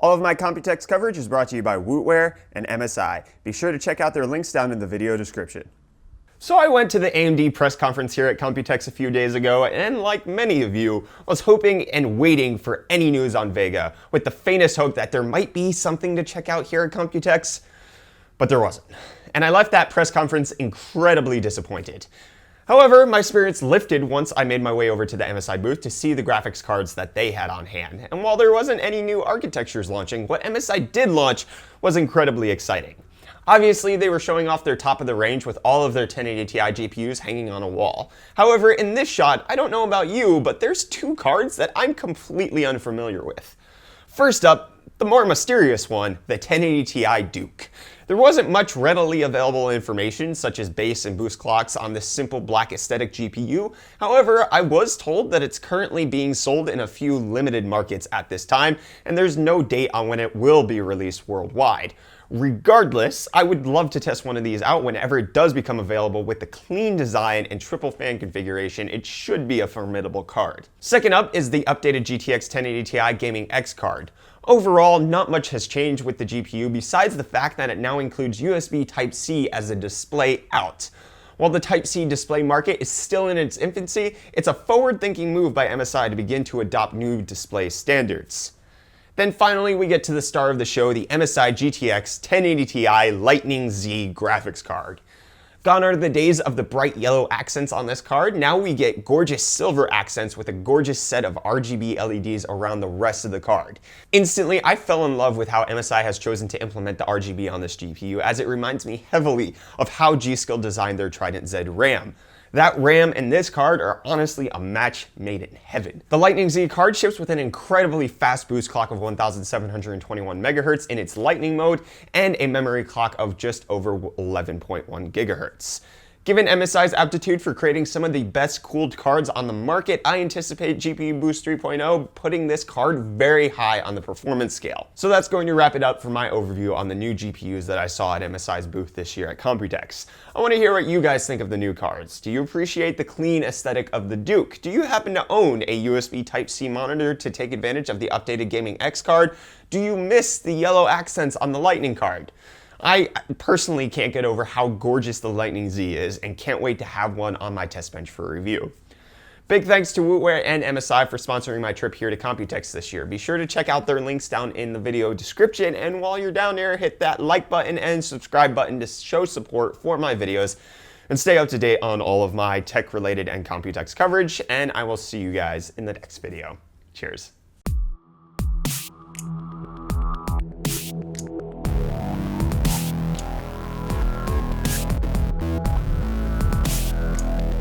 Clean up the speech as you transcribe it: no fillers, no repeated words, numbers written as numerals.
All of my Computex coverage is brought to you by Wootware and MSI. Be sure to check out their links down in the video description. So I went to the AMD press conference here at Computex a few days ago, and like many of you, was hoping and waiting for any news on Vega, with the faintest hope that there might be something to check out here at Computex, but there wasn't. And I left that press conference incredibly disappointed. However, my spirits lifted once I made my way over to the MSI booth to see the graphics cards that they had on hand. And while there wasn't any new architectures launching, what MSI did launch was incredibly exciting. Obviously, they were showing off their top of the range with all of their 1080 Ti GPUs hanging on a wall. However, in this shot, I don't know about you, but there's two cards that I'm completely unfamiliar with. First up, the more mysterious one, the 1080 Ti Duke. There wasn't much readily available information, such as base and boost clocks, on this simple black aesthetic GPU. However, I was told that it's currently being sold in a few limited markets at this time, and there's no date on when it will be released worldwide. Regardless, I would love to test one of these out whenever it does become available. With the clean design and triple fan configuration, it should be a formidable card. Second up is the updated GTX 1080 Ti Gaming X card. Overall, not much has changed with the GPU besides the fact that it now includes USB Type-C as a display out. While the Type-C display market is still in its infancy, it's a forward-thinking move by MSI to begin to adopt new display standards. Then finally, we get to the star of the show, the MSI GTX 1080 Ti Lightning Z graphics card. Gone are the days of the bright yellow accents on this card. Now we get gorgeous silver accents with a gorgeous set of RGB LEDs around the rest of the card. Instantly, I fell in love with how MSI has chosen to implement the RGB on this GPU, as it reminds me heavily of how G-Skill designed their Trident Z RAM. That RAM and this card are honestly a match made in heaven. The Lightning Z card ships with an incredibly fast boost clock of 1721 MHz in its Lightning mode and a memory clock of just over 11.1 GHz. Given MSI's aptitude for creating some of the best cooled cards on the market, I anticipate GPU Boost 3.0 putting this card very high on the performance scale. So that's going to wrap it up for my overview on the new GPUs that I saw at MSI's booth this year at Computex. I want to hear what you guys think of the new cards. Do you appreciate the clean aesthetic of the Duke? Do you happen to own a USB Type-C monitor to take advantage of the updated Gaming X card? Do you miss the yellow accents on the Lightning card? I personally can't get over how gorgeous the Lightning Z is and can't wait to have one on my test bench for review. Big thanks to Wootware and MSI for sponsoring my trip here to Computex this year. Be sure to check out their links down in the video description, and while you're down there, hit that like button and subscribe button to show support for my videos and stay up to date on all of my tech-related and Computex coverage, and I will see you guys in the next video. Cheers.